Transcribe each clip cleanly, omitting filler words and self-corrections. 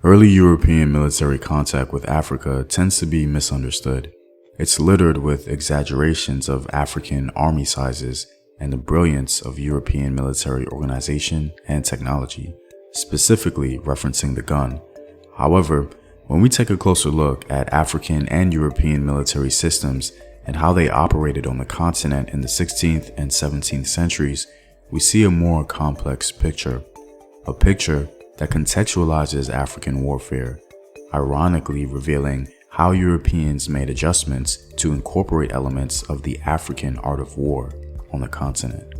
Early European military contact with Africa tends to be misunderstood. It's littered with exaggerations of African army sizes and the brilliance of European military organization and technology, specifically referencing the gun. However, when we take a closer look at African and European military systems and how they operated on the continent in the 16th and 17th centuries, we see a more complex picture. A picture that contextualizes African warfare, ironically revealing how Europeans made adjustments to incorporate elements of the African art of war on the continent.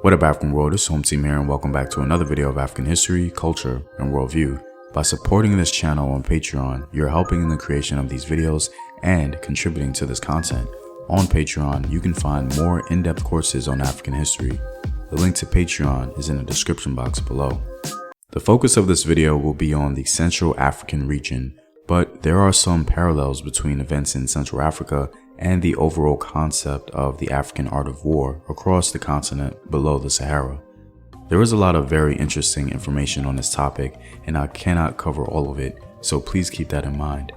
What up, African world? It's Home Team here, and welcome back to another video of African history, culture, and worldview. By supporting this channel on Patreon, you're helping in the creation of these videos and contributing to this content. On Patreon, you can find more in-depth courses on African history. The link to Patreon is in the description box below. The focus of this video will be on the Central African region, but there are some parallels between events in Central Africa and the overall concept of the African art of war across the continent below the Sahara. There is a lot of very interesting information on this topic, and I cannot cover all of it, so please keep that in mind.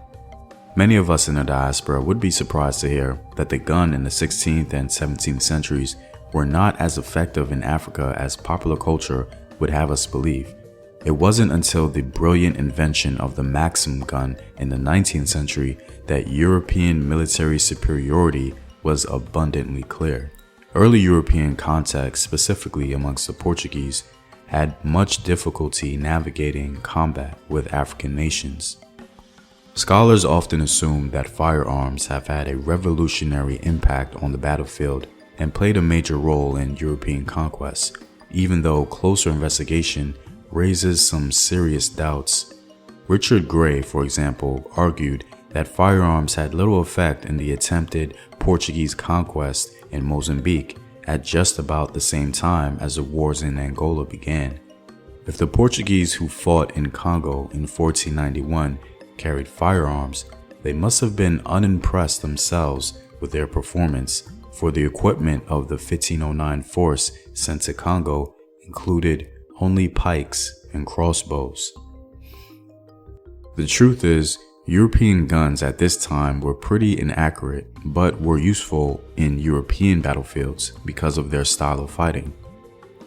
Many of us in the diaspora would be surprised to hear that the gun in the 16th and 17th centuries were not as effective in Africa as popular culture would have us believe. It wasn't until the brilliant invention of the Maxim gun in the 19th century that European military superiority was abundantly clear. Early European contacts, specifically amongst the Portuguese, had much difficulty navigating combat with African nations. Scholars often assume that firearms have had a revolutionary impact on the battlefield and played a major role in European conquests, even though closer investigation raises some serious doubts. Richard Gray, for example, argued that firearms had little effect in the attempted Portuguese conquest in Mozambique at just about the same time as the wars in Angola began. If the Portuguese who fought in Congo in 1491 carried firearms, they must have been unimpressed themselves with their performance, for the equipment of the 1509 force sent to Congo included only pikes and crossbows. The truth is, European guns at this time were pretty inaccurate, but were useful in European battlefields because of their style of fighting.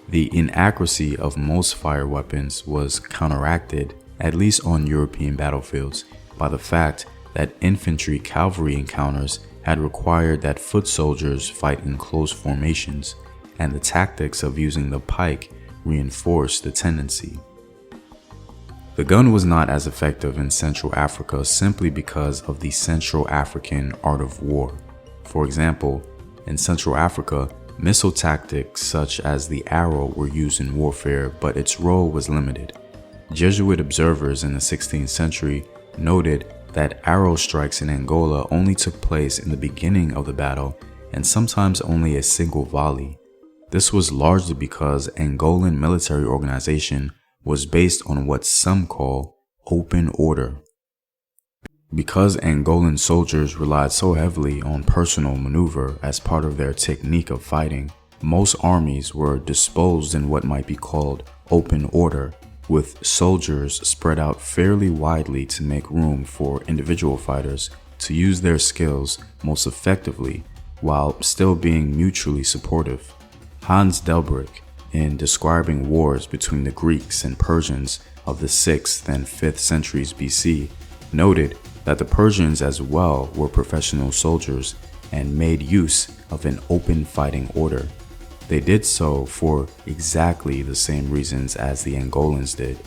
The inaccuracy of most fire weapons was counteracted, at least on European battlefields, by the fact that infantry-cavalry encounters had required that foot soldiers fight in close formations, and the tactics of using the pike reinforced the tendency. The gun was not as effective in Central Africa simply because of the Central African art of war. For example, in Central Africa, missile tactics such as the arrow were used in warfare, but its role was limited. Jesuit observers in the 16th century noted that arrow strikes in Angola only took place in the beginning of the battle and sometimes only a single volley. This was largely because Angolan military organization was based on what some call open order. Because Angolan soldiers relied so heavily on personal maneuver as part of their technique of fighting, most armies were disposed in what might be called open order, with soldiers spread out fairly widely to make room for individual fighters to use their skills most effectively while still being mutually supportive. Hans Delbrück, in describing wars between the Greeks and Persians of the 6th and 5th centuries BC, noted that the Persians as well were professional soldiers and made use of an open fighting order. They did so for exactly the same reasons as the Angolans did,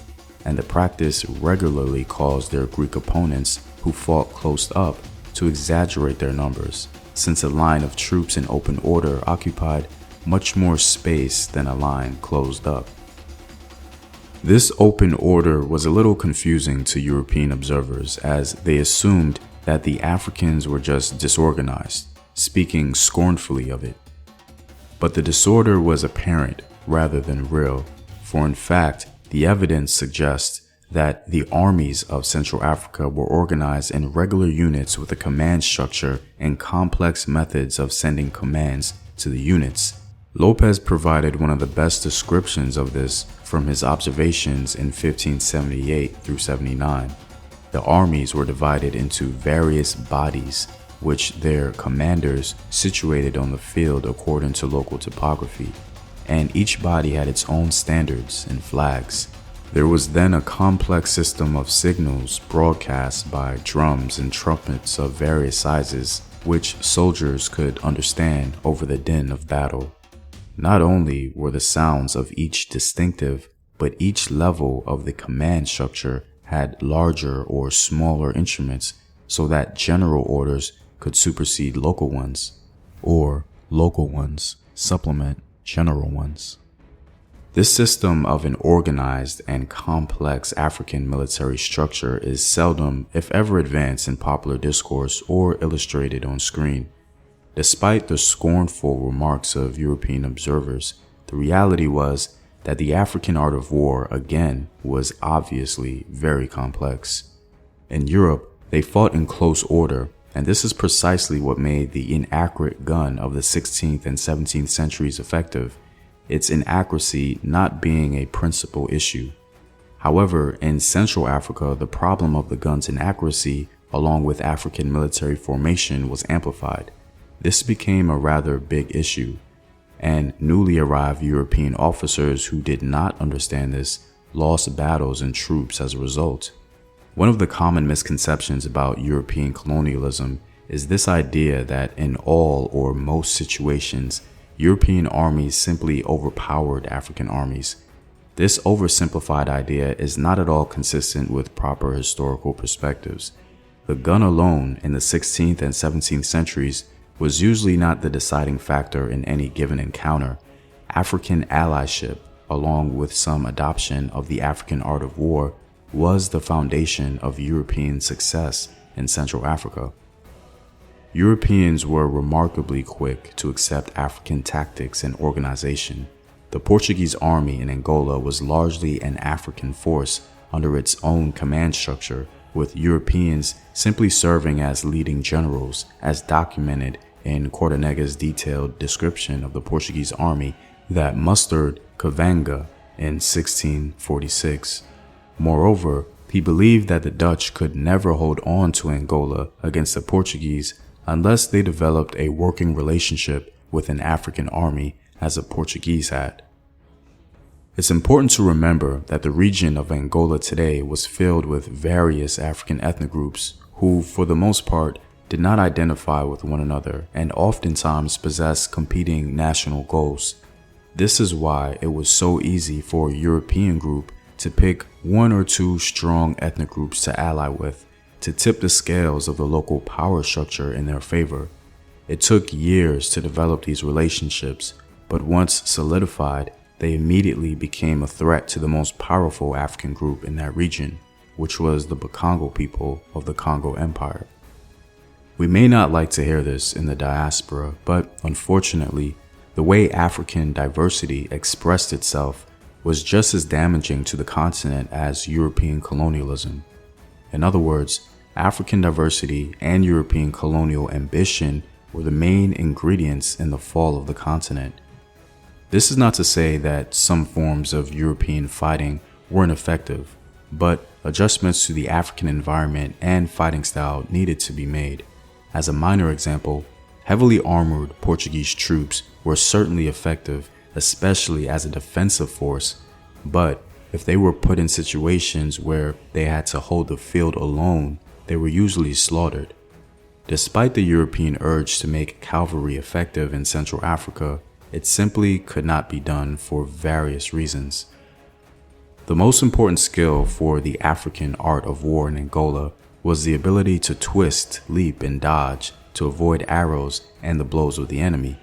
and the practice regularly caused their Greek opponents who fought close up to exaggerate their numbers, since a line of troops in open order occupied much more space than a line closed up. This open order was a little confusing to European observers, as they assumed that the Africans were just disorganized, speaking scornfully of it. But the disorder was apparent rather than real, for in fact, the evidence suggests that the armies of Central Africa were organized in regular units with a command structure and complex methods of sending commands to the units. Lopez provided one of the best descriptions of this from his observations in 1578 through 79. The armies were divided into various bodies, which their commanders situated on the field according to local topography, and each body had its own standards and flags. There was then a complex system of signals broadcast by drums and trumpets of various sizes, which soldiers could understand over the din of battle. Not only were the sounds of each distinctive, but each level of the command structure had larger or smaller instruments so that general orders could supersede local ones, or local ones supplement general ones. This system of an organized and complex African military structure is seldom, if ever, advanced in popular discourse or illustrated on screen. Despite the scornful remarks of European observers, the reality was that the African art of war, again, was obviously very complex. In Europe, they fought in close order, and this is precisely what made the inaccurate gun of the 16th and 17th centuries effective, its inaccuracy not being a principal issue. However, in Central Africa, the problem of the gun's inaccuracy, along with African military formation, was amplified. This became a rather big issue, and newly arrived European officers who did not understand this lost battles and troops as a result. One of the common misconceptions about European colonialism is this idea that in all or most situations, European armies simply overpowered African armies. This oversimplified idea is not at all consistent with proper historical perspectives. The gun alone in the 16th and 17th centuries was usually not the deciding factor in any given encounter. African allyship, along with some adoption of the African art of war, was the foundation of European success in Central Africa. Europeans were remarkably quick to accept African tactics and organization. The Portuguese army in Angola was largely an African force under its own command structure, with Europeans simply serving as leading generals, as documented in Cordanega's detailed description of the Portuguese army that mustered Cavanga in 1646. Moreover, he believed that the Dutch could never hold on to Angola against the Portuguese unless they developed a working relationship with an African army as the Portuguese had. It's important to remember that the region of Angola today was filled with various African ethnic groups who, for the most part, did not identify with one another and oftentimes possessed competing national goals. This is why it was so easy for a European group to pick one or two strong ethnic groups to ally with, to tip the scales of the local power structure in their favor. It took years to develop these relationships, but once solidified, they immediately became a threat to the most powerful African group in that region, which was the Congo people of the Congo Empire. We may not like to hear this in the diaspora, but unfortunately, the way African diversity expressed itself was just as damaging to the continent as European colonialism. In other words, African diversity and European colonial ambition were the main ingredients in the fall of the continent. This is not to say that some forms of European fighting weren't effective, but adjustments to the African environment and fighting style needed to be made. As a minor example, heavily armored Portuguese troops were certainly effective, especially as a defensive force, but if they were put in situations where they had to hold the field alone, they were usually slaughtered. Despite the European urge to make cavalry effective in Central Africa, it simply could not be done for various reasons. The most important skill for the African art of war in Angola was the ability to twist, leap, and dodge to avoid arrows and the blows of the enemy.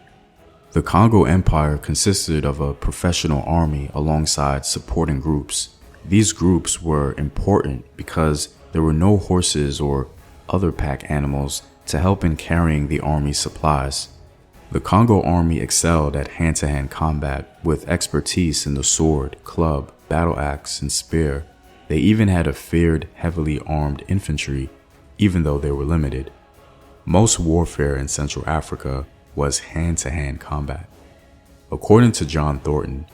The Congo Empire consisted of a professional army alongside supporting groups. These groups were important because there were no horses or other pack animals to help in carrying the army's supplies. The Congo army excelled at hand-to-hand combat with expertise in the sword, club, battle axe, and spear. They even had a feared, heavily armed infantry, even though they were limited. Most warfare in Central Africa was hand-to-hand combat. According to John Thornton,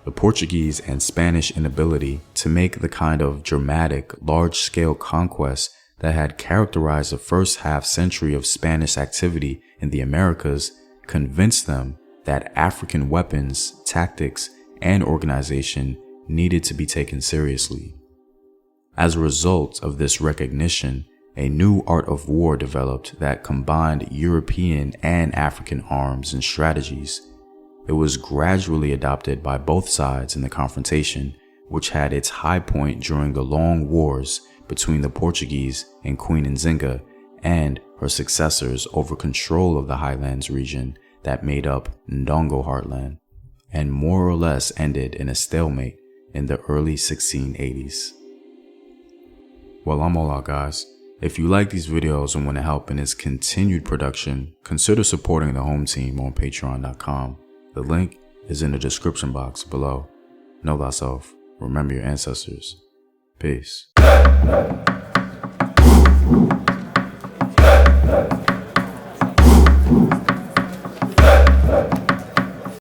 the Portuguese and Spanish inability to make the kind of dramatic, large-scale conquest that had characterized the first half-century of Spanish activity in the Americas convinced them that African weapons, tactics, and organization needed to be taken seriously. As a result of this recognition, a new art of war developed that combined European and African arms and strategies. It was gradually adopted by both sides in the confrontation, which had its high point during the long wars between the Portuguese and Queen Nzinga and her successors over control of the highlands region that made up Ndongo heartland, and more or less ended in a stalemate in the early 1680s. Well, I'm all out, guys. If you like these videos and want to help in its continued production, consider supporting the home team on patreon.com. The link is in the description box below. Know thyself. Remember your ancestors. Peace.